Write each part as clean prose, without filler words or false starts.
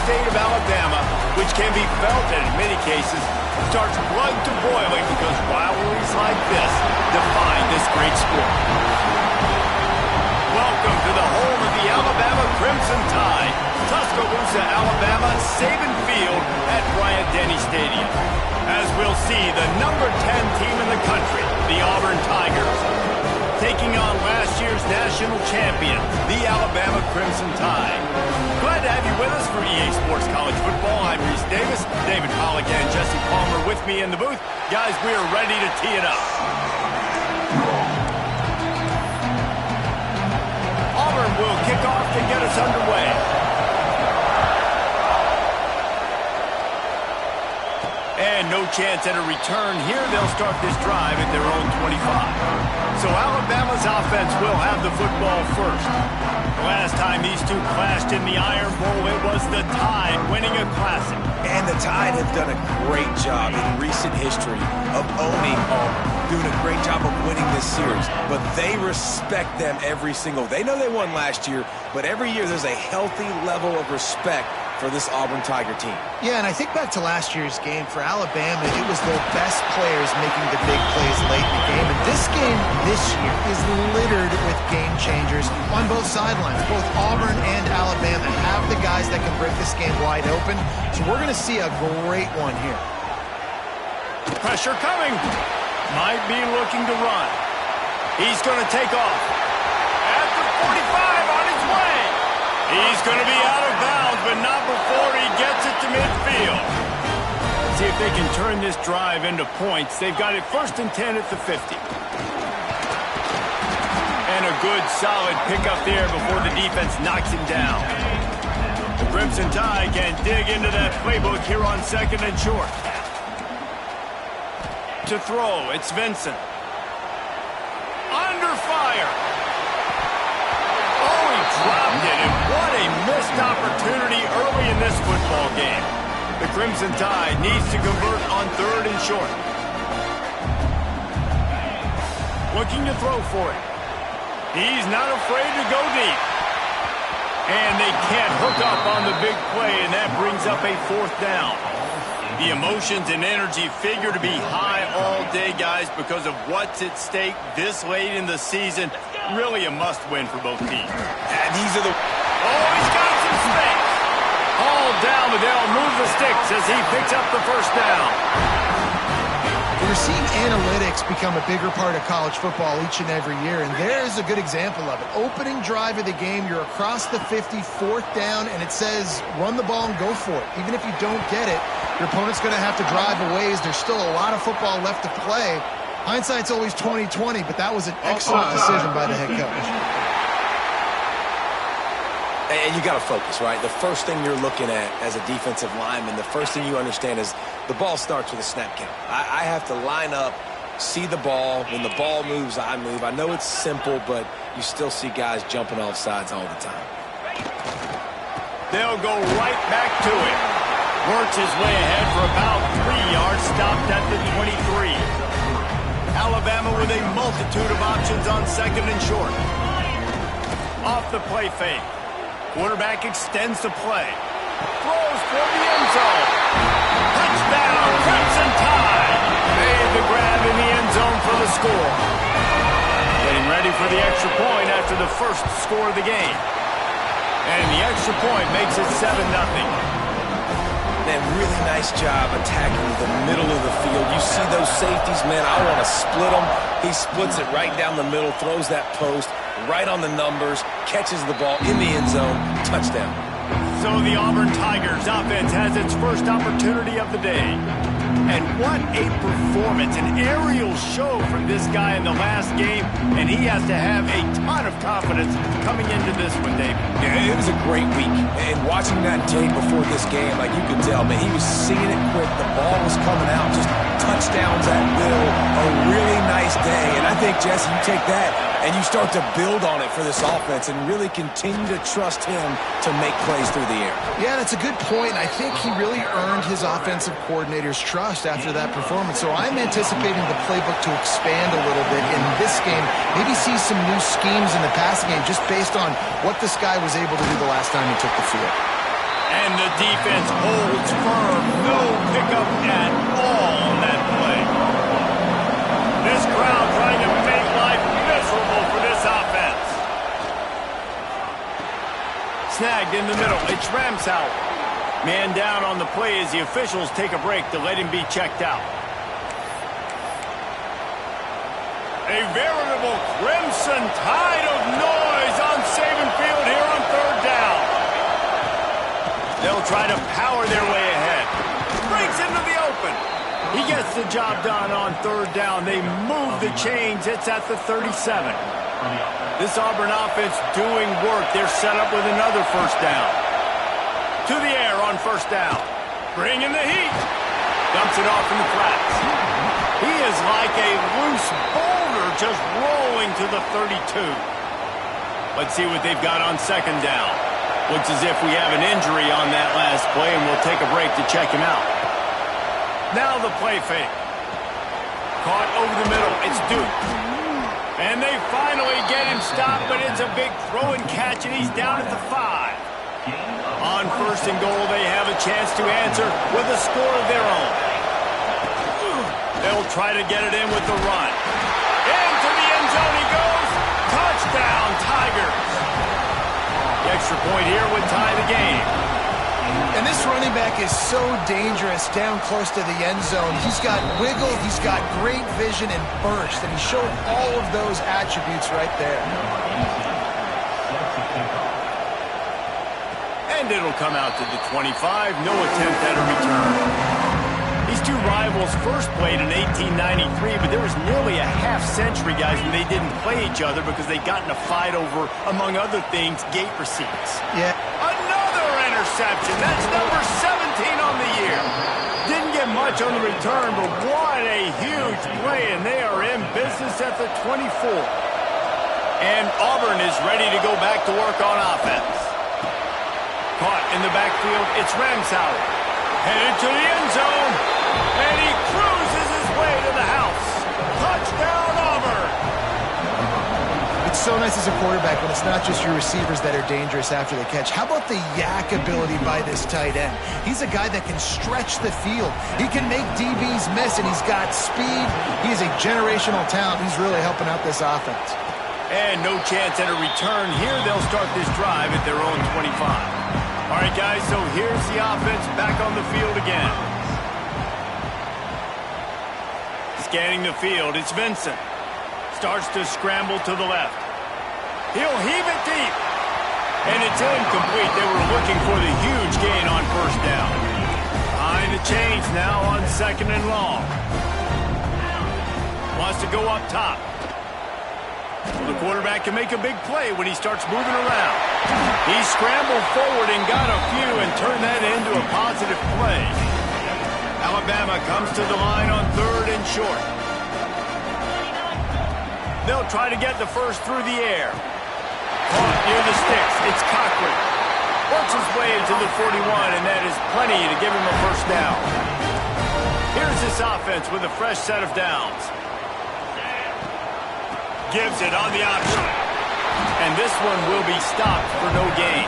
state of Alabama, which can be felt and in many cases starts blood to boiling because rivalries like this define this great sport. Welcome to the home of the Alabama Crimson Tide, Tuscaloosa, Alabama, Saban Field at Bryant-Denny Stadium. As we'll see, the number 10 team in the country, the Auburn Tigers, taking on last year's national champion, the Alabama Crimson Tide. Glad to have you with us for EA Sports College Football. I'm Reese Davis, David Pollack and Jesse Palmer with me in the booth. Guys, we are ready to tee it up. Auburn will kick off to get us underway. And no chance at a return here. They'll start this drive at their own 25. So Alabama's offense will have the football first. The last time these two clashed in the Iron Bowl, it was the Tide winning a Classic. And the Tide have done a great job in recent history of owning Auburn, doing a great job of winning this series. But they respect them every single. They know they won last year, but every year there's a healthy level of respect for this Auburn Tiger team. Yeah, and I think back to last year's game for Alabama, it was their best players making the big plays late in the game. And this game this year is littered with game changers on both sidelines. Both Auburn and Alabama have the guys that can break this game wide open. So we're going to see a great one here. Pressure coming. Might be looking to run. He's going to take off. At the 45 on his way. He's going to be out of bounds, but not before he gets it to midfield. See if they can turn this drive into points. They've got it first and 10 at the 50. And a good, solid pickup there before the defense knocks him down. The Crimson Tide can dig into that playbook here on second and short. To throw, it's Vincent. Under fire. Oh, he dropped it, and what a missed opportunity early in this football game. The Crimson Tide needs to convert on third and short. Looking to throw for it. He's not afraid to go deep. And they can't hook up on the big play, and that brings up a fourth down. The emotions and energy figure to be high all day, guys, because of what's at stake this late in the season. Really a must-win for both teams. And these are the... Oh, he's got some space. All down, but they'll move the sticks as he picks up the first down. We're seeing analytics become a bigger part of college football each and every year, and there's a good example of it. Opening drive of the game, you're across the 50, fourth down, and it says run the ball and go for it. Even if you don't get it, your opponent's going to have to drive a ways. There's still a lot of football left to play. Hindsight's always 20/20, but that was an excellent decision by the head coach. And you got to focus, right? The first thing you're looking at as a defensive lineman, the first thing you understand is the ball starts with a snap count. I have to line up, see the ball. When the ball moves, I move. I know it's simple, but you still see guys jumping off sides all the time. They'll go right back to it. Works his way ahead for about 3 yards, stopped at the 23. Alabama with a multitude of options on second and short. Off the play fake. Quarterback extends the play. Throws for the end zone. Touchdown, Crimson Tide. Made the grab in the end zone for the score. Getting ready for the extra point after the first score of the game. And the extra point makes it 7-0. Man, really nice job attacking the middle of the field. You see those safeties, man, I want to split them. He splits it right down the middle, throws that post, right on the numbers, catches the ball in the end zone, touchdown. So the Auburn Tigers offense has its first opportunity of the day. And what a performance, an aerial show from this guy in the last game, and he has to have a ton of confidence coming into this one, Dave. Yeah, it was a great week, and watching that tape before this game, like you could tell, man, he was seeing it quick, the ball was coming out, just touchdowns at will, a really nice day, and I think, Jesse, you take that and you start to build on it for this offense and really continue to trust him to make plays through the air. Yeah, that's a good point. I think he really earned his offensive coordinator's trust after that performance. So I'm anticipating the playbook to expand a little bit in this game. Maybe see some new schemes in the passing game just based on what this guy was able to do the last time he took the field. And the defense holds firm. No pickup at all on that play. This crowd trying to make life miserable for this offense. Snagged in the middle. It's Ramsauer. Man down on the play as the officials take a break to let him be checked out. A veritable crimson tide of noise on Saban Field here on third down. They'll try to power their way ahead. Breaks into the open. He gets the job done on third down. They move the chains. It's at the 37. This Auburn offense doing work. They're set up with another first down. To the air on first down. Bringing the heat. Dumps it off in the flats. He is like a loose boulder just rolling to the 32. Let's see what they've got on second down. Looks as if we have an injury on that last play, and we'll take a break to check him out. Now the play fake. Caught over the middle. It's Duke. And they finally get him stopped, but it's a big throw and catch, and he's down at the 5. On first and goal, they have a chance to answer with a score of their own. They'll try to get it in with the run. Into the end zone he goes. Touchdown, Tigers. The extra point here would tie the game. And this running back is so dangerous down close to the end zone. He's got wiggle, he's got great vision and burst, and he showed all of those attributes right there. And it'll come out to the 25. No attempt at a return. These two rivals first played in 1893, but there was nearly a half-century, guys, when they didn't play each other because they got in a fight over, among other things, gate receipts. Yeah. Another interception. That's number 17 on the year. Didn't get much on the return, but what a huge play, and they are in business at the 24. And Auburn is ready to go back to work on offense. Caught in the backfield, it's Ramsauer. Headed to the end zone, and he cruises his way to the house. Touchdown, Auburn! It's so nice as a quarterback when it's not just your receivers that are dangerous after the catch. How about the yak ability by this tight end? He's a guy that can stretch the field. He can make DBs miss, and he's got speed. He's a generational talent. He's really helping out this offense. And no chance at a return here. They'll start this drive at their own 25. All right, guys, so here's the offense back on the field again. Scanning the field, it's Vincent. Starts to scramble to the left. He'll heave it deep. And it's incomplete. They were looking for the huge gain on first down. Behind the chains now on second and long. Wants to go up top. The quarterback can make a big play when he starts moving around. He scrambled forward and got a few and turned that into a positive play. Alabama comes to the line on third and short. They'll try to get the first through the air. Caught near the sticks. It's Cochran. Works his way into the 41, and that is plenty to give him a first down. Here's this offense with a fresh set of downs. Gives it on the option. And this one will be stopped for no gain.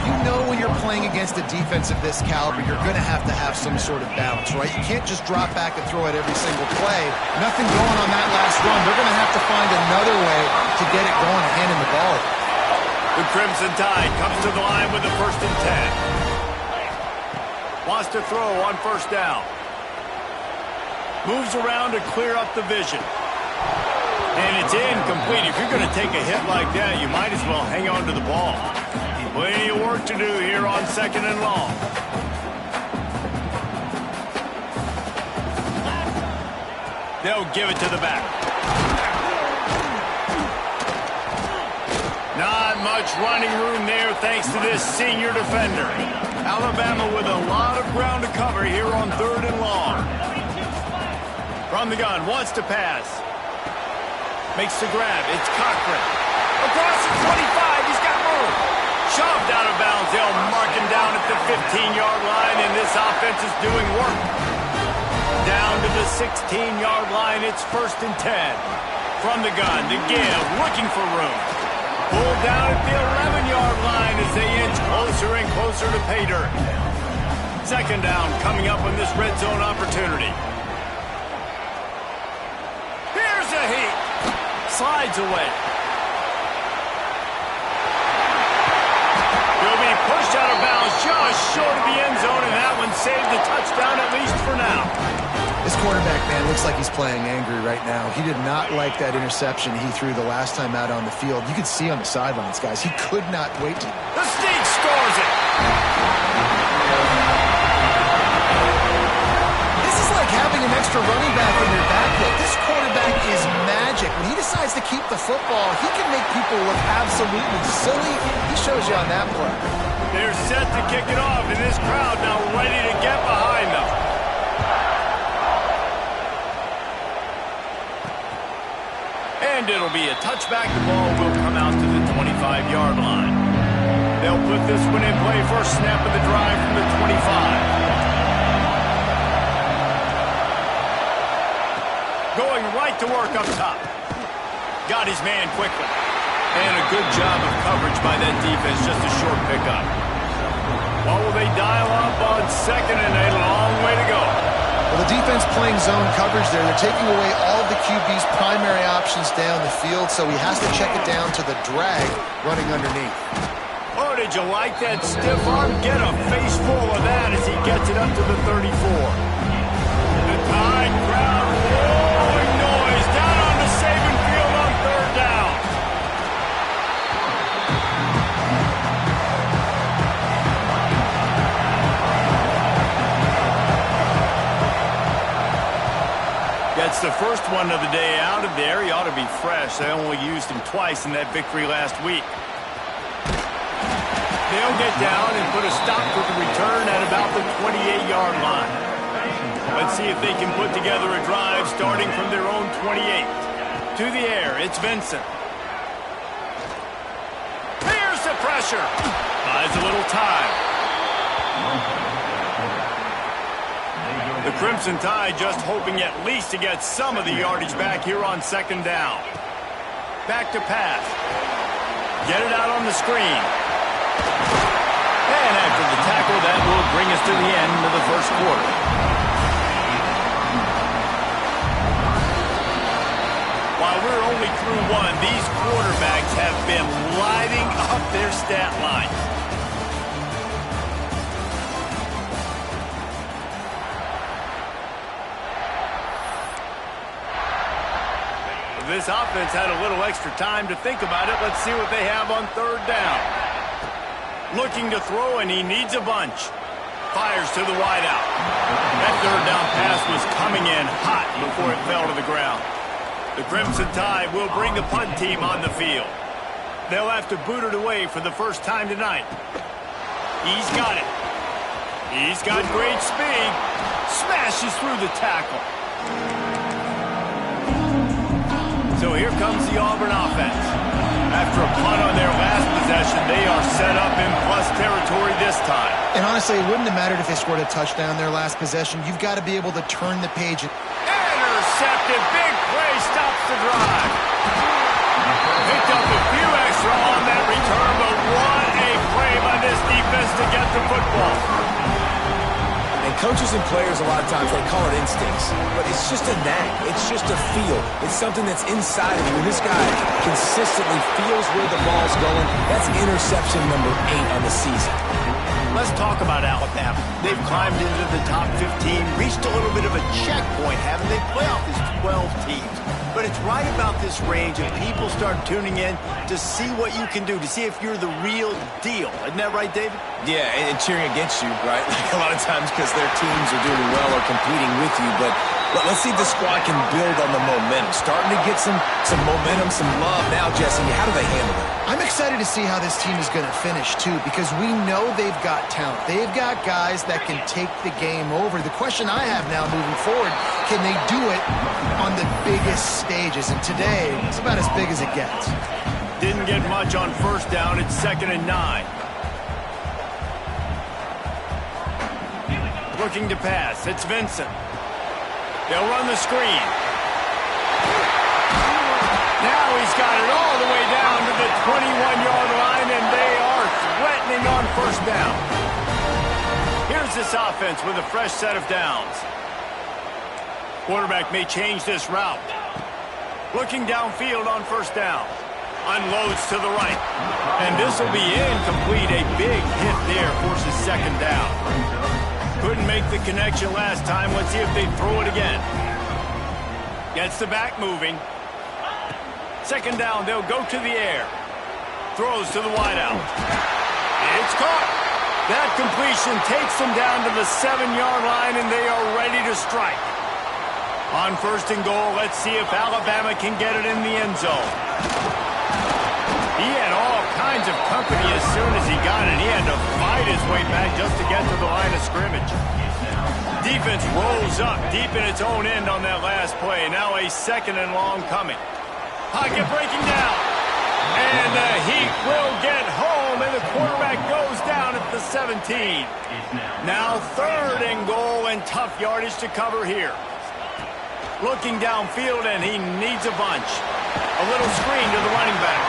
You know when you're playing against a defense of this caliber, you're going to have some sort of balance, right? You can't just drop back and throw it every single play. Nothing going on that last run. They're going to have to find another way to get it going and handing the ball. The Crimson Tide comes to the line with the first and 10. Wants to throw on first down. Moves around to clear up the vision. And it's incomplete. If you're going to take a hit like that, you might as well hang on to the ball. Plenty of work to do here on second and long. They'll give it to the back. Not much running room there thanks to this senior defender. Alabama with a lot of ground to cover here on third and long. From the gun, wants to pass. Makes the grab. It's Cochran. Across the 25. He's got room. Shoved out of bounds. They'll mark him down at the 15-yard line, and this offense is doing work. Down to the 16-yard line. It's first and 10. From the gun, the give, looking for room. Pulled down at the 11-yard line as they inch closer and closer closer to pay dirt. Second down coming up on this red zone opportunity. Here's a heat. Slides away. He'll be pushed out of bounds just short of the end zone, and that one saved the touchdown at least for now. This quarterback, man, looks like he's playing angry right now. He did not like that interception he threw the last time out on the field. You could see on the sidelines, guys. He could not wait to... The Sneak scores it. This is like having an extra running back in your backfield. This quarterback is magic. When he decides to keep the football, he can make people look absolutely silly. He shows you on that play. They're set to kick it off, and this crowd now ready to get behind them. And it'll be a touchback. The ball will come out to the 25-yard line. They'll put this one in play. First snap of the drive from the 25. Going right to work up top. Got his man quickly. And a good job of coverage by that defense. Just a short pickup. What will they dial up on second and a long way to go? Well, the defense playing zone coverage there. They're taking away all of the QB's primary options down the field, so he has to check it down to the drag running underneath. Oh, did you like that stiff arm? Get a face full of that as he gets it up to the 34. The Tide crowd rolling noise down on the Saban field on third down. Gets the first one of the day out of there. He ought to be fresh. They only used him twice in that victory last week. They'll get down and put a stop to the return at about the 28-yard line. Let's see if they can put together a drive starting from their own 28. To the air, it's Vincent. Here's the pressure. Buys a little time. The Crimson Tide just hoping at least to get some of the yardage back here on second down. Back to pass. Get it out on the screen. And after the tackle, that will bring us to the end of the first quarter. While we're only through one, these quarterbacks have been lighting up their stat lines. This offense had a little extra time to think about it. Let's see what they have on third down. Looking to throw, and he needs a bunch. Fires to the wideout. That third down pass was coming in hot before it fell to the ground. The Crimson Tide will bring the punt team on the field. They'll have to boot it away for the first time tonight. He's got it. He's got great speed. Smashes through the tackle. So here comes the Auburn offense. After a punt on their last possession, they are set up in plus territory this time. And honestly, it wouldn't have mattered if they scored a touchdown their last possession. You've got to be able to turn the page. Intercepted. Big play stops the drive. Picked up a few extra on that return, but what a play by this defense to get the football. And coaches and players, a lot of times, they call it instincts. But it's just a knack. It's just a feel. It's something that's inside of you. When this guy consistently feels where the ball's going, that's interception number 8 on the season. Let's talk about Alabama. They've climbed into the top 15, reached a little bit of a checkpoint, haven't they? Playoff is 12 teams. But it's right about this range, and people start tuning in to see what you can do, to see if you're the real deal. Isn't that right, David? Yeah, and cheering against you, right? Like a lot of times because their teams are doing well or competing with you. But let's see if the squad can build on the momentum. Starting to get some momentum, some love. Now, Jesse, how do they handle it? I'm excited to see how this team is going to finish, too, because we know they've got talent. They've got guys that can take the game over. The question I have now moving forward, can they do it on the biggest stages? And today, it's about as big as it gets. Didn't get much on first down. It's 2nd and 9. Looking to pass. It's Vincent. They'll run the screen. Now he's got it all the way down to the 21-yard line, and they are threatening on first down. Here's this offense with a fresh set of downs. Quarterback may change this route. Looking downfield on first down. Unloads to the right. And this will be incomplete. A big hit there forces second down. Couldn't make the connection last time. Let's see if they throw it again. Gets the back moving. Second down, they'll go to the air. Throws to the wideout. It's caught. That completion takes them down to the 7-yard line, and they are ready to strike. On first and goal, let's see if Alabama can get it in the end zone. He had all kinds of company as soon as he got it. He had to fight his way back just to get to the line of scrimmage. Defense rolls up deep in its own end on that last play. Now a second and long coming. Pocket breaking down. And the Heat will get home, and the quarterback goes down at the 17. Now third and goal, and tough yardage to cover here. Looking downfield, and he needs a bunch. A little screen to the running back.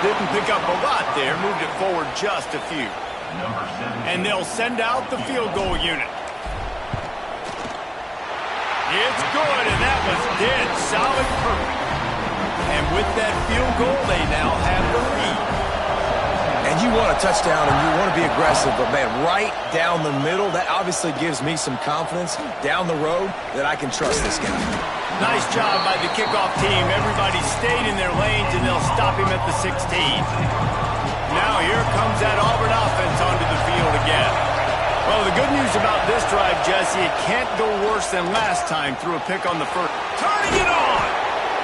Didn't pick up a lot there, moved it forward just a few. And they'll send out the field goal unit. It's good, and that was dead solid perfect. And with that field goal, they now have the lead. And you want a touchdown and you want to be aggressive, but, man, right down the middle, that obviously gives me some confidence down the road that I can trust this guy. Nice job by the kickoff team. Everybody stayed in their lanes, and they'll stop him at the 16. Now here comes that Auburn offense onto the field again. Well, the good news about this drive, Jesse, it can't go worse than last time through a pick on the first. Turning it on!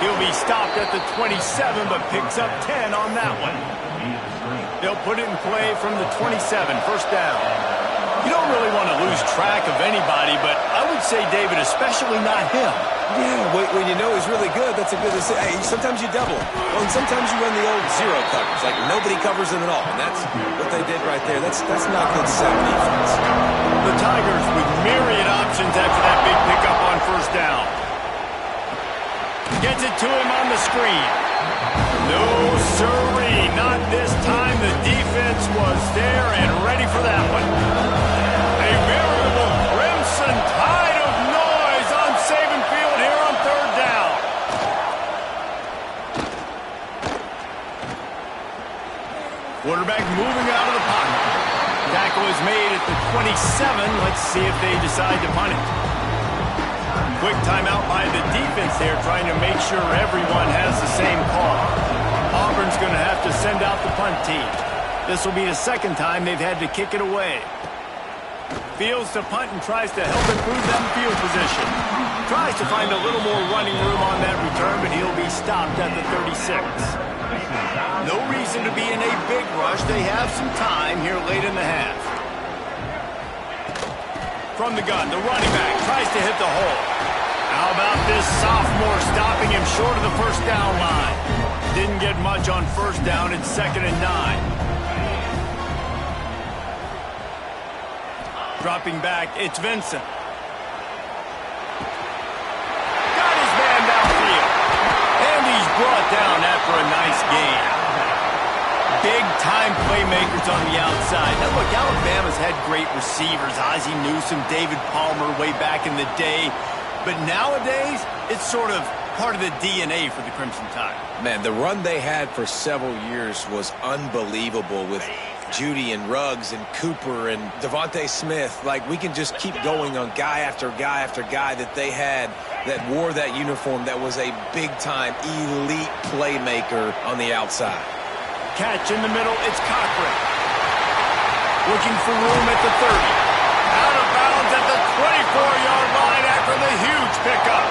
He'll be stopped at the 27, but picks up 10 on that one. They'll put it in play from the 27, first down. You don't really want to lose track of anybody, but I would say, David, especially not him. Yeah, when you know he's really good, that's a good decision. Hey, sometimes you double him. Well, and sometimes you run the old zero coverage, like nobody covers him at all. And that's what they did right there. That's not good sound defense. The Tigers with myriad options after that big pickup on first down. Gets it to him on the screen. No, sirree, not this time. The defense was there and ready for that one. A veritable crimson tide of noise on Saban Field here on third down. Quarterback moving out of the pocket. Tackle is made at the 27. Let's see if they decide to punt it. Quick timeout by the defense there, trying to make sure everyone has the same call. Auburn's going to have to send out the punt team. This will be the second time they've had to kick it away. Fields to punt and tries to help improve that field position. Tries to find a little more running room on that return, but he'll be stopped at the 36. No reason to be in a big rush. They have some time here late in the half. From the gun, the running back tries to hit the hole. How about this sophomore stopping him short of the first down line? Didn't get much on first down. It's 2nd and 9. Dropping back, it's Vincent. Got his man downfield. And he's brought down after a nice gain. Big-time playmakers on the outside. Now, look, Alabama's had great receivers. Ozzie Newsome, David Palmer way back in the day. But nowadays, it's sort of part of the DNA for the Crimson Tide. Man, the run they had for several years was unbelievable with Judy and Ruggs and Cooper and Devontae Smith. Like, we can just keep going on guy after guy after guy that they had that wore that uniform that was a big-time elite playmaker on the outside. Catch in the middle, it's Cochran. Looking for room at the 30. Out of bounds at the 24-yard line after the huge pickup.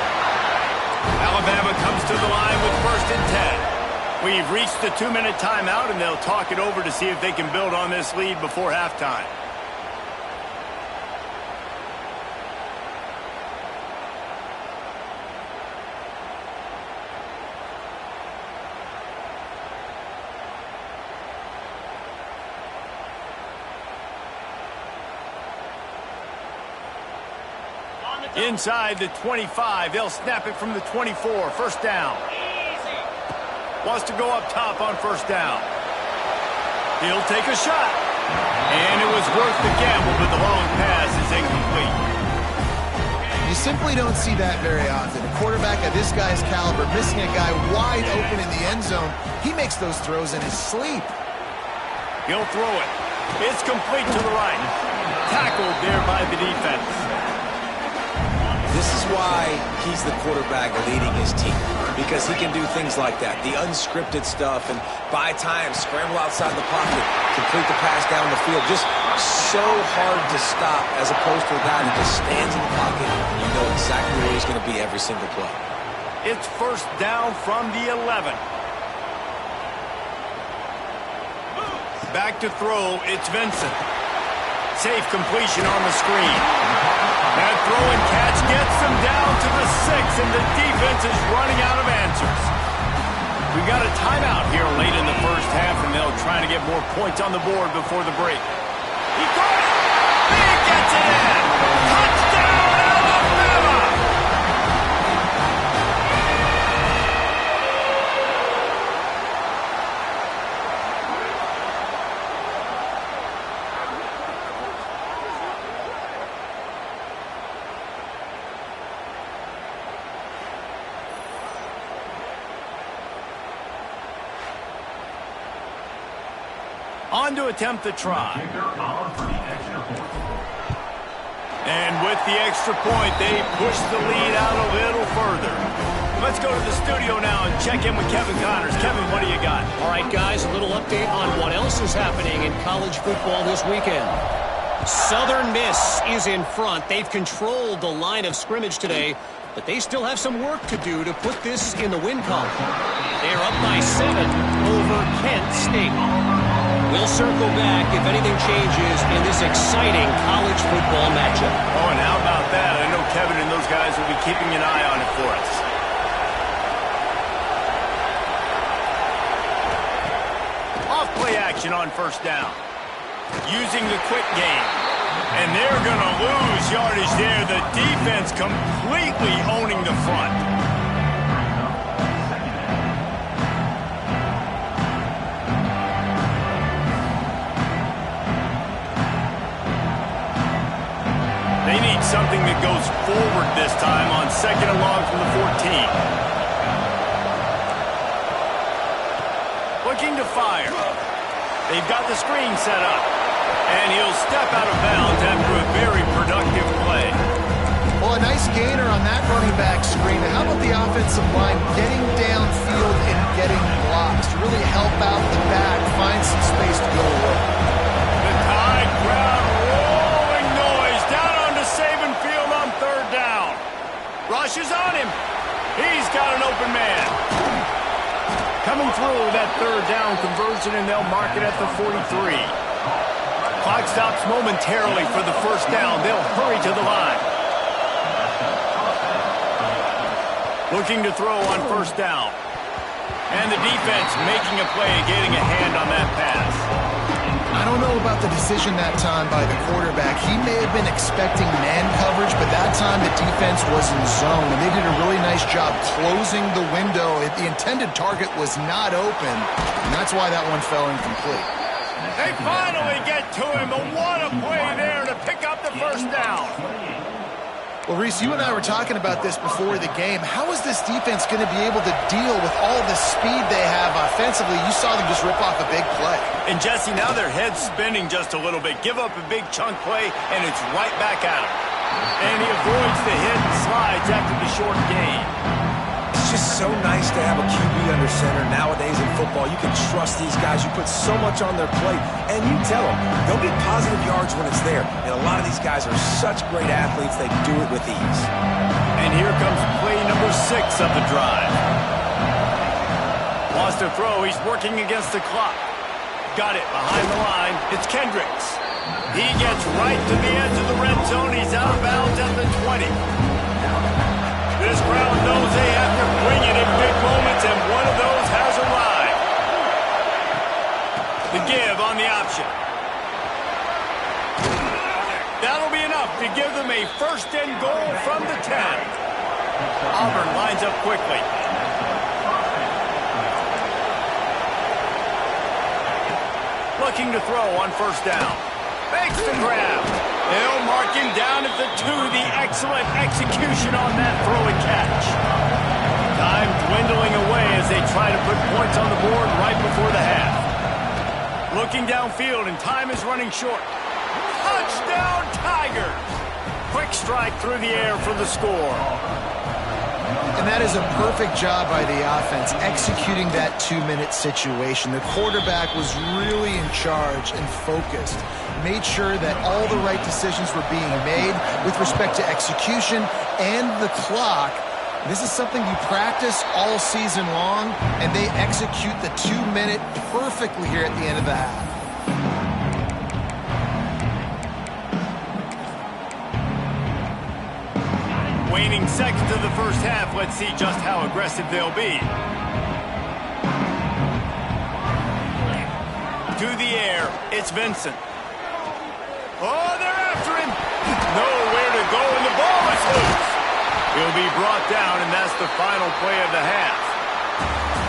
Alabama comes to the line with 1st and 10. We've reached the 2-minute timeout, and they'll talk it over to see if they can build on this lead before halftime. Inside the 25, they'll snap it from the 24, first down. Wants to go up top on first down. He'll take a shot. And it was worth the gamble, but the long pass is incomplete. You simply don't see that very often. A quarterback of this guy's caliber missing a guy wide open in the end zone. He makes those throws in his sleep. He'll throw it. It's complete to the right. Tackled there by the defense. This is why he's the quarterback leading his team, because he can do things like that, the unscripted stuff, and buy time, scramble outside the pocket, complete the pass down the field. Just so hard to stop as opposed to a guy that just stands in the pocket and you know exactly where he's going to be every single play. It's first down from the 11. Back to throw, it's Vincent. Safe completion on the screen. That throw and catch gets them down to the 6, and the defense is running out of answers. We've got a timeout here late in the first half, and they'll try to get more points on the board before the break. He got it! He gets it in! Touchdown, Alabama! On to attempt the try. And with the extra point, they push the lead out a little further. Let's go to the studio now and check in with Kevin Connors. Kevin, what do you got? All right, guys, a little update on what else is happening in college football this weekend. Southern Miss is in front. They've controlled the line of scrimmage today, but they still have some work to do to put this in the win column. They are up by 7 over Kent State. We'll circle back if anything changes in this exciting college football matchup. Oh, and how about that? I know Kevin and those guys will be keeping an eye on it for us. Off-play action on first down. Using the quick game. And they're going to lose yardage there. The defense completely owning the front. They need something that goes forward this time on second and long from the 14. Looking to fire. They've got the screen set up. And he'll step out of bounds after a very productive play. Well, a nice gainer on that running back screen. And how about the offensive line getting downfield and getting blocks to really help out the back, find some space to go away. The Tide crowd rolling noise down onto Saban Field on third down. Rush is on him. He's got an open man. Coming through that third down conversion, and they'll mark it at the 43. Clock stops momentarily for the first down. They'll hurry to the line. Looking to throw on first down. And the defense making a play, getting a hand on that pass. I don't know about the decision that time by the quarterback. He may have been expecting man coverage, but that time the defense was in zone, and they did a really nice job closing the window. The intended target was not open, and that's why that one fell incomplete. They finally get to him, and what a play there to pick up the first down. Well, Reese, you and I were talking about this before the game. How is this defense going to be able to deal with all the speed they have offensively? You saw them just rip off a big play. And, Jesse, now their head's spinning just a little bit. Give up a big chunk play, and it's right back at him. And he avoids the hit and slides after the short gain. It's just so nice to have a QB under center nowadays in football. You can trust these guys. You put so much on their plate, and you tell them they'll get positive yards when it's there. And a lot of these guys are such great athletes, they do it with ease. And here comes play number 6 of the drive. Lost a throw. He's working against the clock. Got it behind the line. It's Kendricks. He gets right to the edge of the red zone. He's out of bounds at the 20. This crowd knows they have to bring it in big moments, and one of those has arrived. The give on the option. That'll be enough to give them a first and goal from the 10. Auburn lines up quickly. looking to throw on first down. Makes the grab. They'll mark him down at the 2. The excellent execution on that throw and catch. Time dwindling away as they try to put points on the board right before the half. Looking downfield, and time is running short. Touchdown, Tigers! Quick strike through the air for the score. And that is a perfect job by the offense, executing that 2-minute situation. The quarterback was really in charge and focused. Made sure that all the right decisions were being made with respect to execution and the clock. This is something you practice all season long, and they execute the 2-minute perfectly here at the end of the half. Waning seconds of the first half. Let's see just how aggressive they'll be. To the air, it's Vincent. Oh, they're after him. Nowhere to go, and the ball is loose. He'll be brought down, and that's the final play of the half.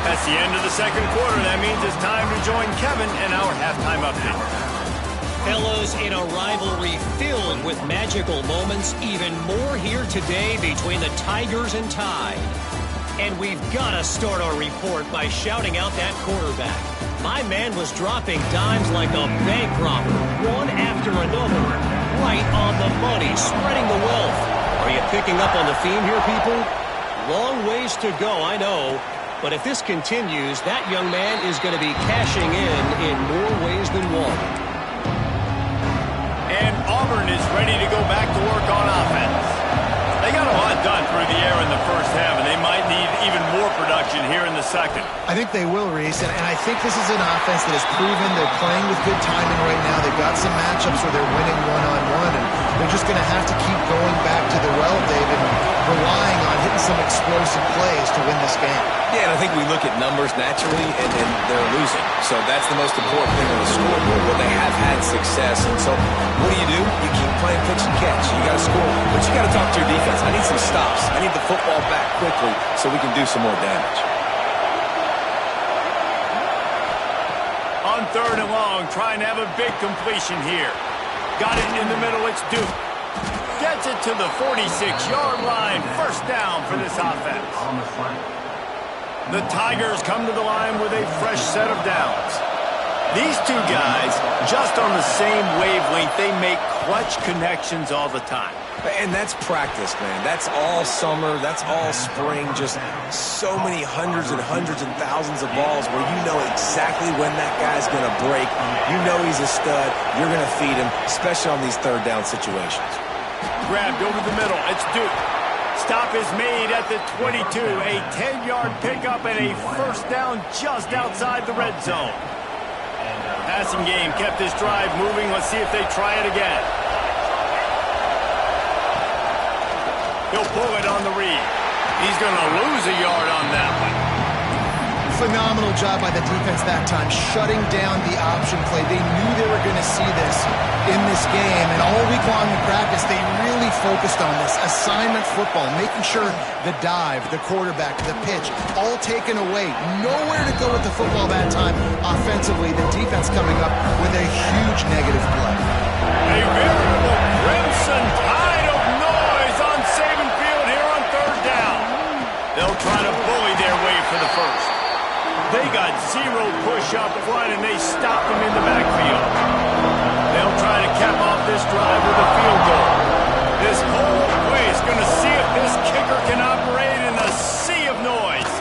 That's the end of the second quarter. That means it's time to join Kevin in our halftime update. Fellas, in a rivalry filled with magical moments, even more here today between the Tigers and Tide. And we've got to start our report by shouting out that quarterback. My man was dropping dimes like a bank robber, one after another, right on the money, spreading the wealth. Are you picking up on the theme here, people? Long ways to go, I know. But if this continues, that young man is going to be cashing in more ways than one. And Auburn is ready to go back to work on offense. They got a lot done through the air in the first half, and they might need even more production here in the second. I think they will, Reese, and I think this is an offense that has proven they're playing with good timing right now. They've got some matchups where they're winning one-on-one, and they're just going to have to keep going back to the well, David, and relying on hitting some explosive plays to win this game. Yeah, and I think we look at numbers naturally, and they're losing. So that's the most important thing on the scoreboard. Well, they have had success, and so what do? You keep playing pitch and catch. You got to score, but you got to talk to your defense. I need some stops. I need the football back quickly so we can do some more damage. On 3rd and long, trying to have a big completion here. Got it in the middle, it's Duke. Gets it to the 46-yard line. First down for this offense. The Tigers come to the line with a fresh set of downs. These two guys, just on the same wavelength, they make clutch connections all the time. And that's practice, man. That's all summer. That's all spring. Just so many hundreds and thousands of balls where you know exactly when that guy's going to break. You know he's a stud. You're going to feed him, especially on these third down situations. Grabbed over the middle. It's Duke. Stop is made at the 22. A 10-yard pickup and a first down just outside the red zone. Passing game kept this drive moving. Let's see if they try it again. He'll pull it on the read. He's going to lose a yard on that one. Phenomenal job by the defense that time, shutting down the option play. They knew they were going to see this in this game, and all week long in practice, they really focused on this assignment football, making sure the dive, the quarterback, the pitch, all taken away. Nowhere to go with the football that time offensively. The defense coming up with a huge negative play. A veritable crimson tide of noise on Saban Field here on 3rd down. They'll try to bully their way for the first. They got zero push up front, and they stop him in the backfield. They'll try to cap off this drive with a field goal. This whole place is going to see if this kicker can operate in the sea of noise.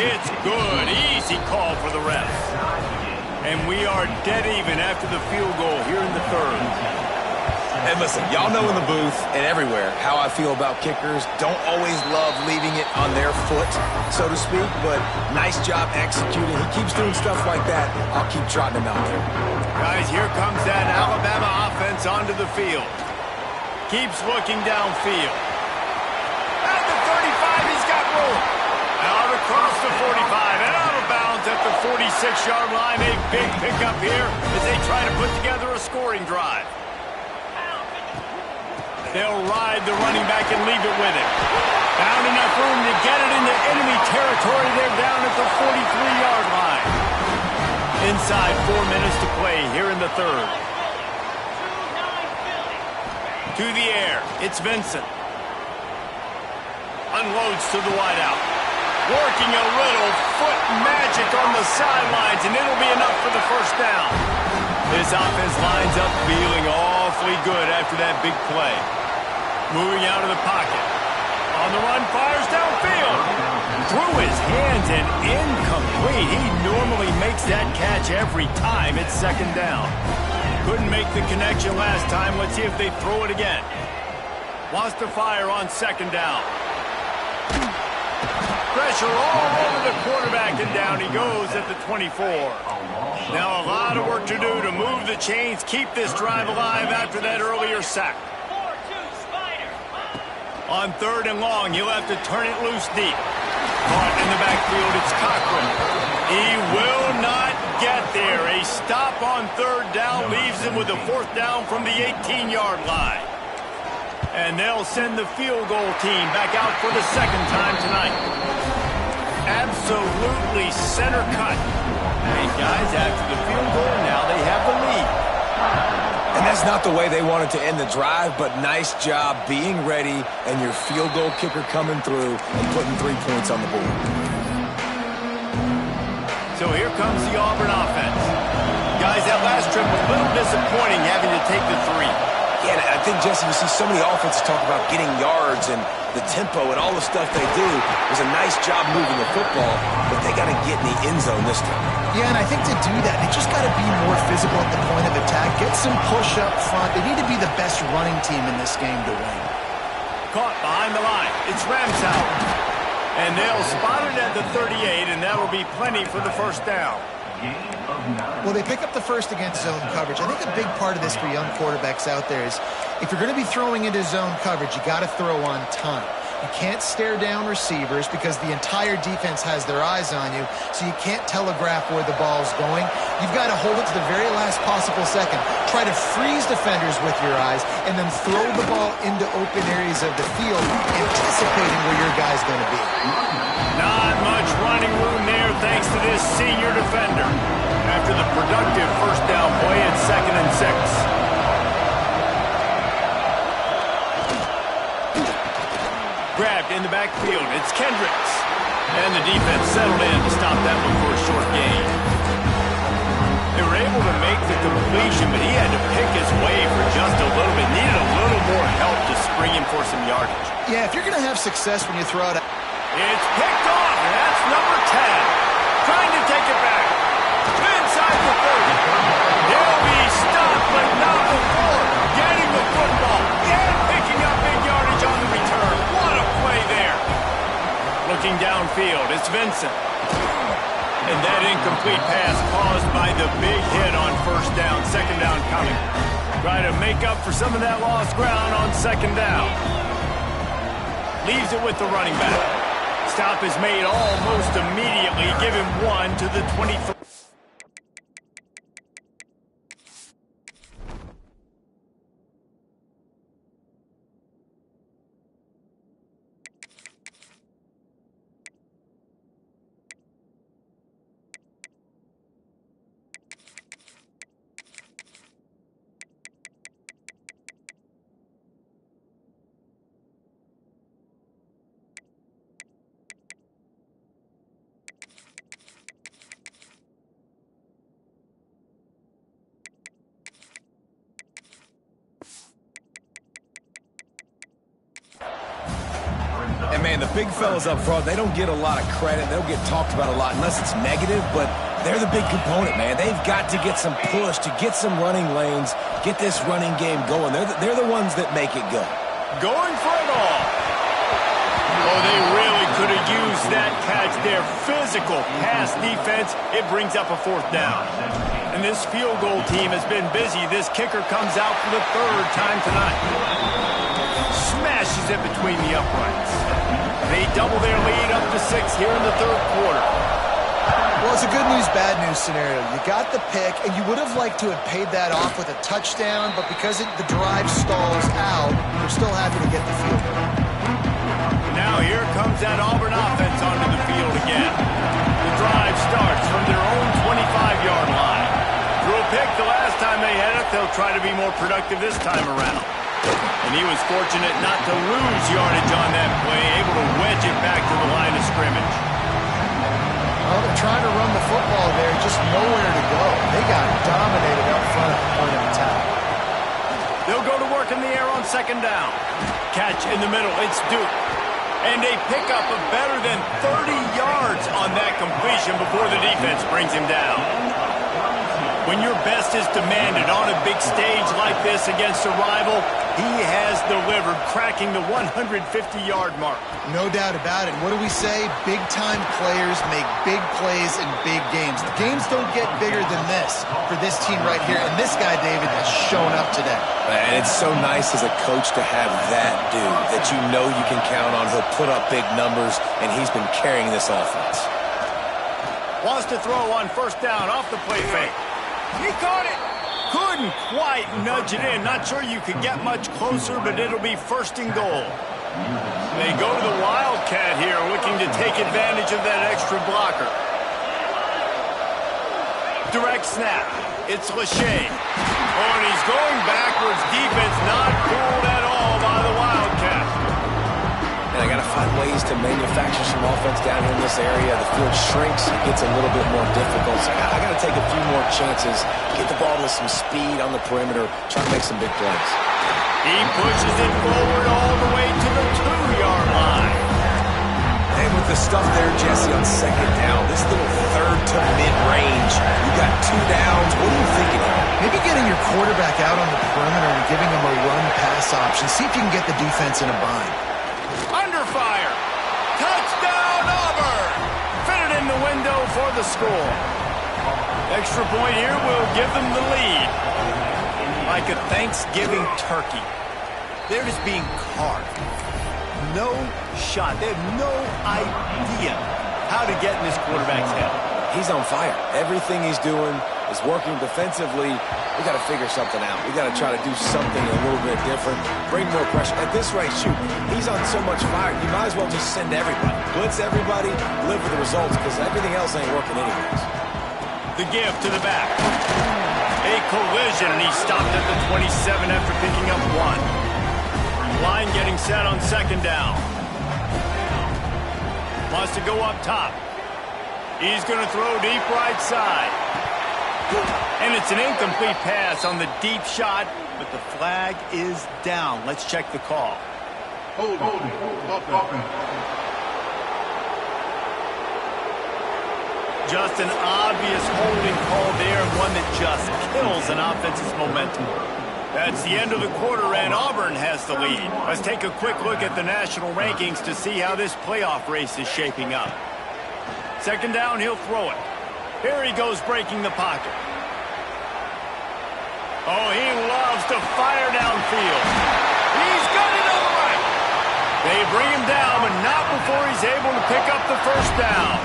It's good. Easy call for the refs. And we are dead even after the field goal here in the 3rd. And listen, y'all know in the booth and everywhere how I feel about kickers. Don't always love leaving it on their foot, so to speak, but nice job executing. He keeps doing stuff like that. I'll keep trotting him out there. Guys, here comes that Alabama offense onto the field. Keeps looking downfield. At the 35, he's got room. Out across the 45 and out of bounds at the 46-yard line. A big pickup here as they try to put together a scoring drive. They'll ride the running back and leave it with him. Found enough room to get it into enemy territory. They're down at the 43-yard line. Inside 4 minutes to play here in the third. To the air, it's Vincent. Unloads to the wideout. Working a little foot magic on the sidelines, and it'll be enough for the first down. This offense lines up feeling awfully good after that big play. Moving out of the pocket. On the run, fires downfield. Through his hands and incomplete. He normally makes that catch every time. It's second down. Couldn't make the connection last time. Let's see if they throw it again. Wants to fire on second down. Pressure all over the quarterback, and down he goes at the 24. Now a lot of work to do to move the chains, keep this drive alive after that earlier sack. On third and long, he'll have to turn it loose deep. Caught in the backfield, it's Cochran. He will not get there. A stop on third down leaves him with a fourth down from the 18-yard line. And they'll send the field goal team back out for the second time tonight. Absolutely center cut. And guys, after the field goal, now they have the lead. And that's not the way they wanted to end the drive, but nice job being ready and your field goal kicker coming through and putting 3 points on the board. So here comes the Auburn offense. Guys, that last trip was a little disappointing having to take the 3. Yeah, and I think, Jesse, you see so many offenses talk about getting yards and the tempo and all the stuff they do. It was a nice job moving the football, but they got to get in the end zone this time. Yeah, and I think to do that, they just got to be more physical at the point of attack. Get some push up front. They need to be the best running team in this game to win. Caught behind the line. It's Ramsauer. And they'll spot it at the 38, and that will be plenty for the first down. Well, they pick up the first against zone coverage. I think a big part of this for young quarterbacks out there is if you're going to be throwing into zone coverage, you got to throw on time. You can't stare down receivers because the entire defense has their eyes on you, so you can't telegraph where the ball's going. You've got to hold it to the very last possible second. Try to freeze defenders with your eyes and then throw the ball into open areas of the field, anticipating where your guy's going to be. Not much running room there thanks to this senior defender. After the productive first down play, it's 2nd and 6. Grabbed in the backfield. It's Kendricks. And the defense settled in to stop that one for a short gain. They were able to make the completion, but he had to pick his way for just a little bit. Needed a little more help to spring him for some yardage. Yeah, if you're going to have success when you throw it. It's picked off, and that's number 10. Trying to take it back. Inside the 30. He'll be stopped, but not before getting the football and picking up big yardage on the return. What a play there. Looking downfield, it's Vincent. And that incomplete pass caused by the big hit on first down. Second down coming. Try to make up for some of that lost ground on second down. Leaves it with the running back. Stop is made almost immediately. Give him 1 to the 23. And, man, the big fellas up front, they don't get a lot of credit. They'll get talked about a lot unless it's negative, but they're the big component, man. They've got to get some push, to get some running lanes, get this running game going. They're the ones that make it go. Going for it all. Oh, they really could have used that catch there. Physical pass defense. It brings up a fourth down. And this field goal team has been busy. This kicker comes out for the third time tonight. Smashes it between the uprights. They double their lead up to 6 here in the third quarter. Well, it's a good news, bad news scenario. You got the pick, and you would have liked to have paid that off with a touchdown, but because the drive stalls out, they're still happy to get the field goal. Now here comes that Auburn offense onto the field again. The drive starts from their own 25-yard line. they'll try to be more productive this time around. And he was fortunate not to lose yardage on that play, able to wedge it back to the line of scrimmage. Well, they're trying to run the football there, just nowhere to go. They got dominated up front at the point of attack. They'll go to work in the air on second down. Catch in the middle, it's Duke. And a pickup of better than 30 yards on that completion before the defense brings him down. When your best is demanded on a big stage like this against a rival, he has delivered, cracking the 150-yard mark. No doubt about it. What do we say? Big-time players make big plays in big games. The games don't get bigger than this for this team right here. And this guy, David, has shown up today. And it's so nice as a coach to have that dude that you know you can count on. He'll put up big numbers, and he's been carrying this offense. Wants to throw on first down off the play fake. He caught it. Couldn't quite nudge it in. Not sure you could get much closer, but it'll be first and goal. They go to the Wildcat here, looking to take advantage of that extra blocker. Direct snap. It's Lachey. Oh, and he's going backwards. Defense not fooled at all by the Wildcat. And I got to find ways to manufacture some offense down here in this area. The field shrinks. It gets a little bit more difficult. So I got to take a few more chances, get the ball to some speed on the perimeter, try to make some big plays. He pushes it forward all the way to the 2-yard line. And with the stuff there, Jesse, on second down, this little third to mid-range, you got 2 downs. What are you thinking here? Maybe getting your quarterback out on the perimeter and giving him a run-pass option. See if you can get the defense in a bind. Under fire. Touchdown, Auburn. Fitted in the window for the score. Extra point here will give them the lead. Like a Thanksgiving turkey. They're just being carved. No shot. They have no idea how to get in this quarterback's head. He's on fire. Everything he's doing is working defensively. We got to figure something out. We got to try to do something a little bit different. Bring more pressure. At this rate, shoot, he's on so much fire. You might as well just send everybody. Blitz everybody, live for the results, because everything else ain't working anyways. The give to the back. A collision, and he stopped at the 27 after picking up 1. Line getting set on second down. Wants to go up top. He's going to throw deep right side. And it's an incomplete pass on the deep shot, but the flag is down. Let's check the call. Hold. Just an obvious holding call there, and one that just kills an offense's momentum. That's the end of the quarter, and Auburn has the lead. Let's take a quick look at the national rankings to see how this playoff race is shaping up. Second down, he'll throw it. Here he goes, breaking the pocket. Oh, he loves to fire downfield. He's got it on the right. They bring him down, but not before he's able to pick up the first down.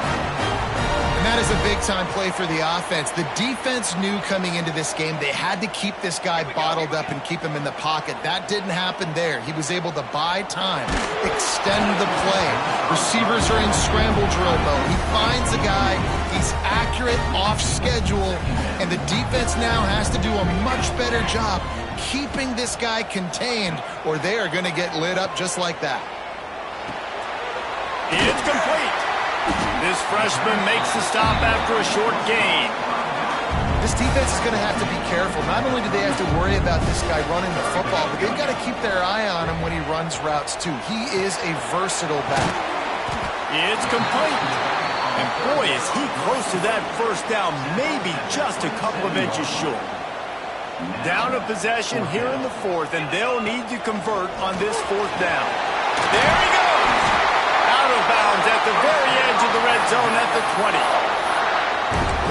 And that is a big-time play for the offense. The defense knew coming into this game they had to keep this guy bottled up and keep him in the pocket. That didn't happen there. He was able to buy time, extend the play. Receivers are in scramble drill mode. He finds a guy, he's accurate, off schedule, and the defense now has to do a much better job keeping this guy contained, or they are going to get lit up just like that. It's complete. This freshman makes the stop after a short gain. This defense is going to have to be careful. Not only do they have to worry about this guy running the football, but they've got to keep their eye on him when he runs routes too. He is a versatile back. It's complete. And boy, is he close to that first down, maybe just a couple of inches short. Down a possession here in the fourth, and they'll need to convert on this fourth down. There he goes! Out of bounds at the very edge of the red zone at the 20.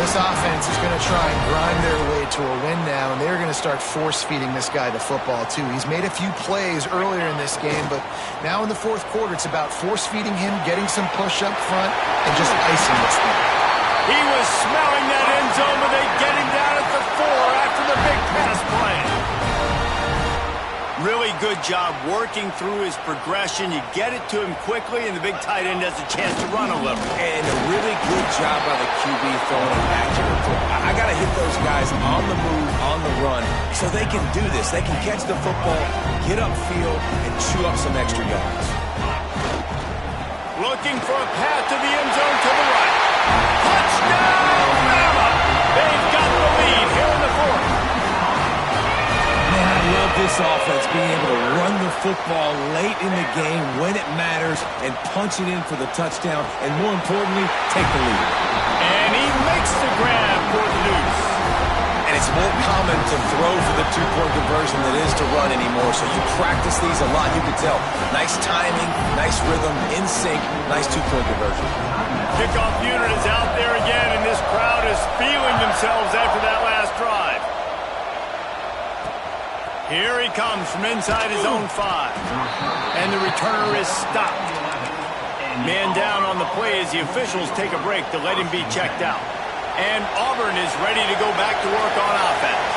This offense is going to try and grind their way to a win now, and they're going to start force-feeding this guy the football, too. He's made a few plays earlier in this game, but now in the fourth quarter, it's about force-feeding him, getting some push up front, and just icing this thing. He was smelling that end zone, but they get him down at the 4 after the big pass play. Really good job working through his progression. You get it to him quickly, and the big tight end has a chance to run a little. And a really good job by the QB throwing an accurate throw. I got to hit those guys on the move, on the run, so they can do this. They can catch the football, get upfield, and chew up some extra yards. Looking for a path to the end zone to the right. Touchdown, Bama! They've got the lead here in the fourth. Man, I love this offense being able to run the football late in the game when it matters and punch it in for the touchdown, and more importantly, take the lead. And he makes the grab for the deuce. And it's more common to throw for the two-point conversion than it is to run anymore, so you practice these a lot. You can tell. Nice timing, nice rhythm, in sync, nice two-point conversion. Kickoff unit is out there again, and this crowd is feeling themselves after that last drive. Here he comes from inside his own 5. And the returner is stopped. Man down on the play as the officials take a break to let him be checked out. And Auburn is ready to go back to work on offense.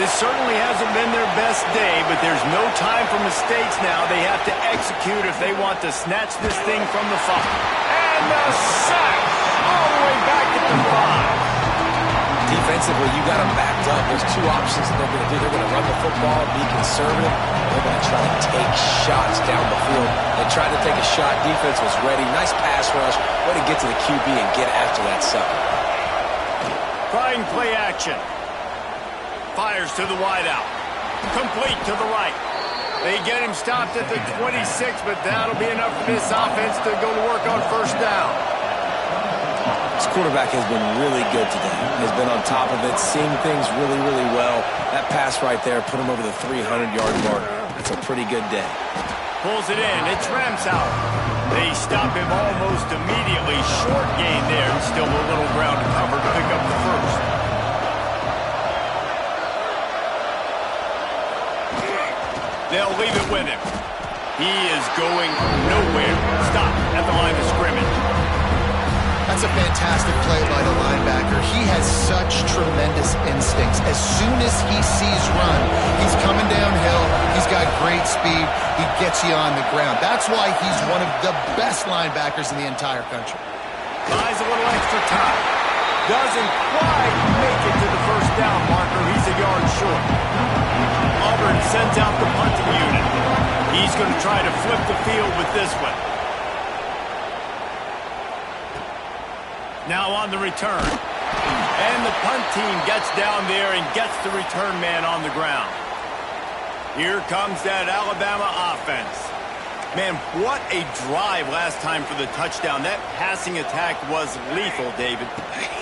This certainly hasn't been their best day, but there's no time for mistakes now. They have to execute if they want to snatch this thing from the 5. And the sack all the way back at the 5. Defensively, you got them backed up. There's two options that they're going to do. They're going to run the football, be conservative. They're going to try to take shots down the field. They tried to take a shot. Defense was ready. Nice pass rush. Way to get to the QB and get after that sucker. Trying play action. Fires to the wideout. Complete to the right. They get him stopped at the 26, but that'll be enough for this offense to go to work on first down. This quarterback has been really good today. Has been on top of it, seeing things really, really well. That pass right there put him over the 300-yard mark. That's a pretty good day. Pulls it in. It's Ramsauer. They stop him almost immediately. Short gain there, and still a little ground to cover to pick up the first. They'll leave it with him. He is going nowhere. Stop at the line of scrimmage. That's a fantastic play by the linebacker. He has such tremendous instincts. As soon as he sees run, he's coming downhill. He's got great speed. He gets you on the ground. That's why he's one of the best linebackers in the entire country. Buys a little extra time. Doesn't quite make it to the first down marker. He's a yard short. Auburn sends out the punting unit. He's going to try to flip the field with this one. Now on the return. And the punt team gets down there and gets the return man on the ground. Here comes that Alabama offense. Man, what a drive last time for the touchdown. That passing attack was lethal, David.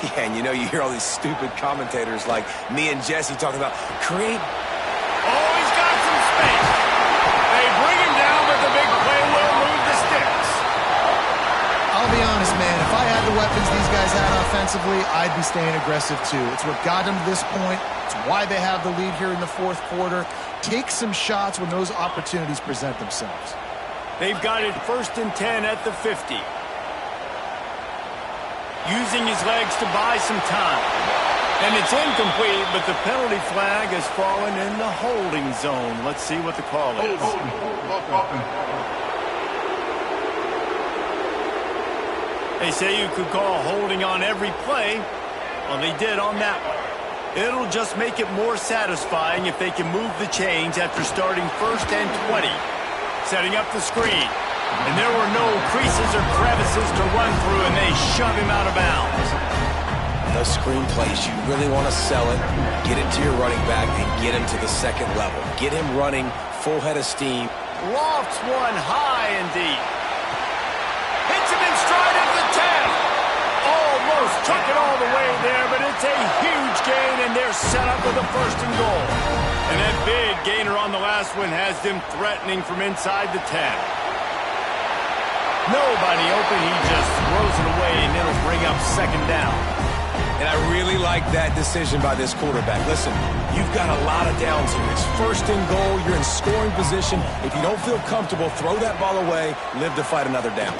Yeah, and you know, you hear all these stupid commentators like me and Jesse talking about create. Oh, he's got some space. They bring him down, but the big play will move the sticks. I'll be honest, man. If I had the weapons these guys had offensively, I'd be staying aggressive too. It's what got them to this point. It's why they have the lead here in the fourth quarter. Take some shots when those opportunities present themselves. They've got it 1st and 10 at the 50. Using his legs to buy some time. And it's incomplete, but the penalty flag has fallen in the holding zone. Let's see what the call is. They say you could call holding on every play. Well, they did on that one. It'll just make it more satisfying if they can move the chains after starting 1st and 20. Setting up the screen. And there were no creases or crevices to run through, and they shove him out of bounds. Those screen plays, you really want to sell it, get it to your running back, and get him to the second level. Get him running full head of steam. Lofts one high and deep. Hits him in stride at the 10. Almost took it all the way there, but it's a huge gain, and they're set up with a 1st and goal. And that big gainer on the last one has them threatening from inside the 10. Nobody open, he just throws it away, and it'll bring up 2nd down. And I really like that decision by this quarterback. Listen, you've got a lot of downs here. It's 1st and goal. You're in scoring position. If you don't feel comfortable, throw that ball away. Live to fight another down.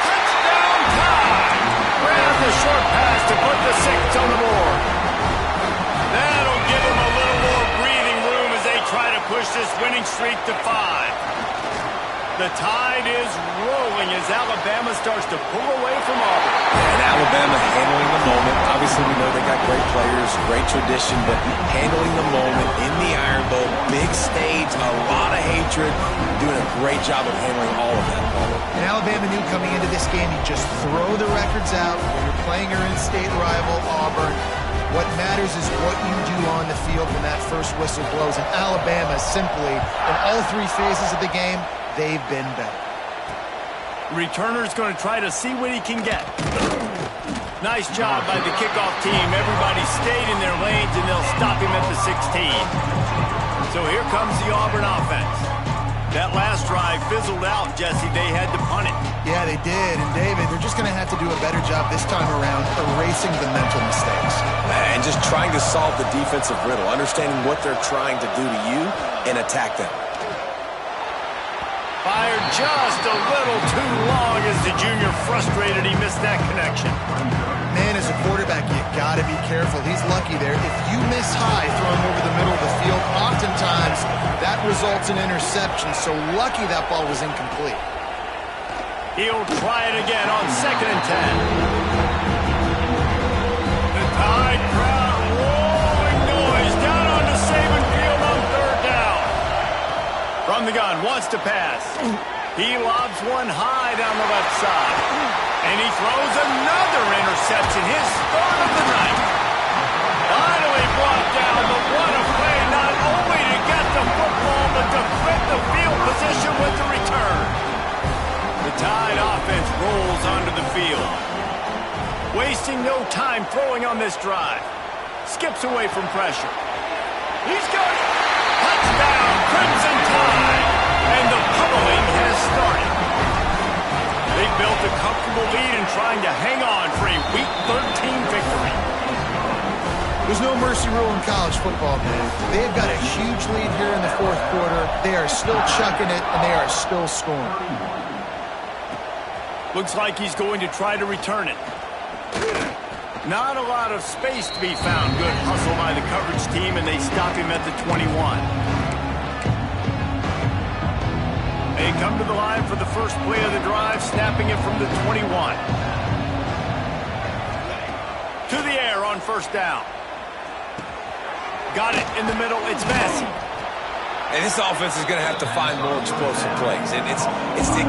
Touchdown time! Grab the short pass to put the 6 on the board. That'll give him a little more breathing room as they push this winning streak to 5. The tide is rolling as Alabama starts to pull away from Auburn. And Alabama handling the moment. Obviously, we know they got great players, great tradition, but handling the moment in the Iron Bowl, big stage, a lot of hatred, doing a great job of handling all of that. And Alabama knew coming into this game, you just throw the records out when you're playing your in-state rival, Auburn. What matters is what you do on the field when that first whistle blows. And Alabama simply, in all 3 phases of the game, they've been better. Returner's going to try to see what he can get. Nice job by the kickoff team. Everybody stayed in their lanes, and they'll stop him at the 16. So here comes the Auburn offense. That last drive fizzled out, Jesse. They had to punt it. Yeah, they did. And, David, they're just going to have to do a better job this time around erasing the mental mistakes. And just trying to solve the defensive riddle, understanding what they're trying to do to you and attack them. Fired just a little too long as the junior frustrated. He missed that connection. Man, as a quarterback, you got to be careful. He's lucky there. If you miss high throwing over the middle of the field, oftentimes that results in interception. So lucky that ball was incomplete. He'll try it again on 2nd and 10. The Tide crowd rolling noise down onto Saban Field on 3rd down. From the gun, wants to pass. He lobs one high down the left side. And he throws another interception, his 3rd of the night. Finally brought down, but what a play, not only to get the football, but to flip the field position with the return. The Tide offense rolls onto the field. Wasting no time throwing on this drive. Skips away from pressure. He's got it. Touchdown, Crimson Tide. And the pummeling has started. They've built a comfortable lead and trying to hang on for a Week 13 victory. There's no mercy rule in college football, man. They've got a huge lead here in the 4th quarter. They are still chucking it, and they are still scoring. Looks like he's going to try to return it. Not a lot of space to be found. Good hustle by the coverage team, and they stop him at the 21. They come to the line for the first play of the drive, snapping it from the 21. To the air on 1st down. Got it in the middle. It's Massey. And this offense is going to have to find more explosive plays. And it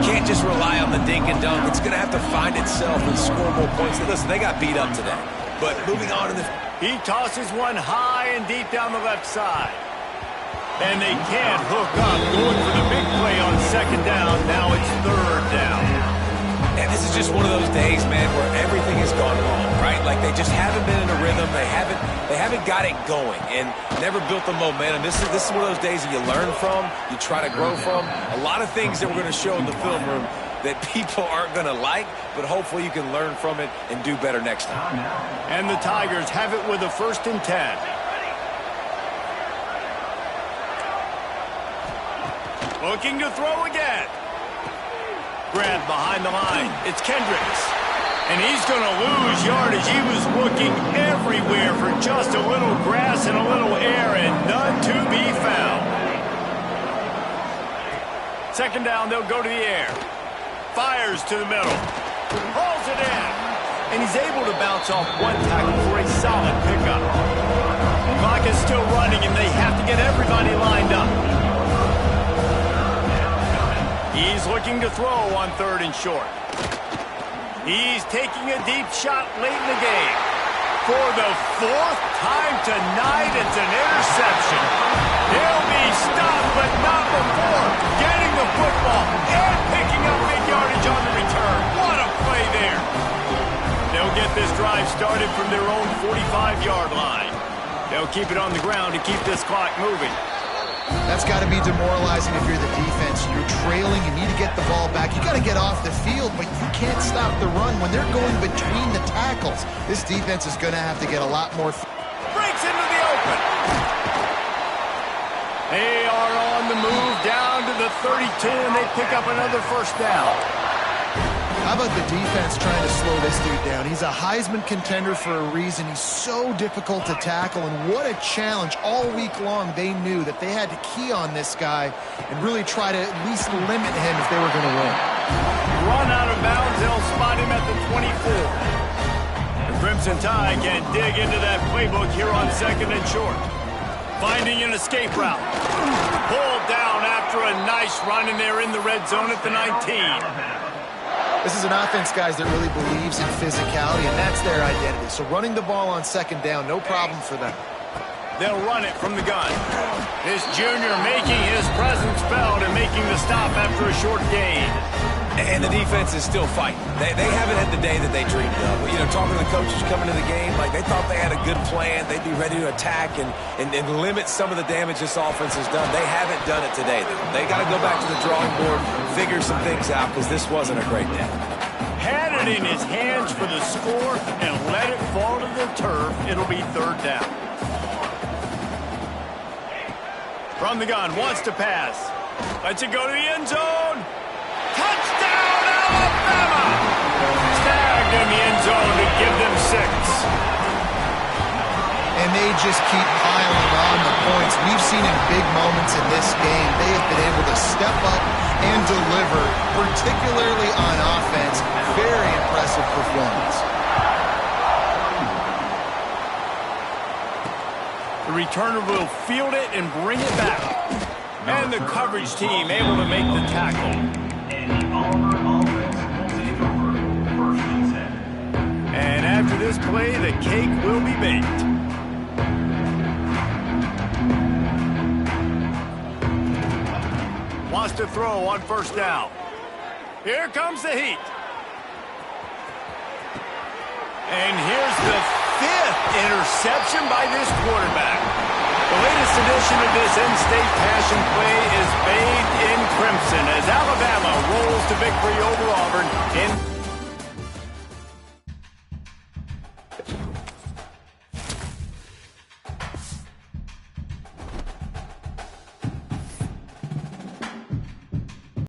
can't just rely on the dink and dunk. It's going to have to find itself and score more points. And listen, they got beat up today. But moving on to the... He tosses one high and deep down the left side. And they can't hook up. Going for the big play on 2nd down. Now it's 3rd down. And this is just one of those days, man, where everything has gone wrong, right? Like they just haven't been in a rhythm. They haven't got it going and never built the momentum. This is one of those days that you learn from, you try to grow from. A lot of things that we're going to show in the film room that people aren't going to like, but hopefully you can learn from it and do better next time. And the Tigers have it with a 1st and 10. Looking to throw again. Grabbed behind the line. It's Kendricks. And he's going to lose yardage. He was looking everywhere for just a little grass and a little air, and none to be found. 2nd down, they'll go to the air. Fires to the middle. Hauls it in. And he's able to bounce off one tackle for a solid pickup. Clock is still running, and they have to get everybody lined up. He's looking to throw on 3rd and short. He's taking a deep shot late in the game. For the 4th time tonight, it's an interception. He'll be stopped, but not before getting the football and picking up big yardage on the return. What a play there. They'll get this drive started from their own 45-yard line. They'll keep it on the ground to keep this clock moving. That's got to be demoralizing if you're the defense. You're trailing. You need to get the ball back. You got to get off the field, but you can't stop the run when they're going between the tackles. This defense is going to have to get a lot more. Breaks into the open. They are on the move down to the 32, and they pick up another 1st down. How about the defense trying to slow this dude down? He's a Heisman contender for a reason. He's so difficult to tackle, and what a challenge. All week long, they knew that they had to key on this guy and really try to at least limit him if they were going to win. Run out of bounds, they'll spot him at the 24. The Crimson Tide can dig into that playbook here on 2nd and short. Finding an escape route. Pulled down after a nice run, and they're in the red zone at the 19. This is an offense, guys, that really believes in physicality, and that's their identity. So running the ball on 2nd down, no problem for them. They'll run it from the gun. This junior making his presence felt and making the stop after a short gain. And the defense is still fighting. They haven't had the day that they dreamed of. You know, talking to the coaches coming to the game, like they thought they had a good plan. They'd be ready to attack and limit some of the damage this offense has done. They haven't done it today, though. They got to go back to the drawing board, figure some things out, because this wasn't a great day. Had it in his hands for the score and let it fall to the turf. It'll be 3rd down. From the gun, wants to pass. Lets it go to the end zone. Touchdown, Alabama! Tagged in the end zone to give them 6. And they just keep piling on the points. We've seen in big moments in this game, they have been able to step up and deliver, particularly on offense. Very impressive performance. The returner will field it and bring it back. And the coverage team able to make the tackle. And after this play, the cake will be baked. Wants to throw on 1st down. Here comes the heat. And here's the 5th interception by this quarterback. The latest edition of this in-state passion play is bathed in crimson as Alabama rolls to victory over Auburn in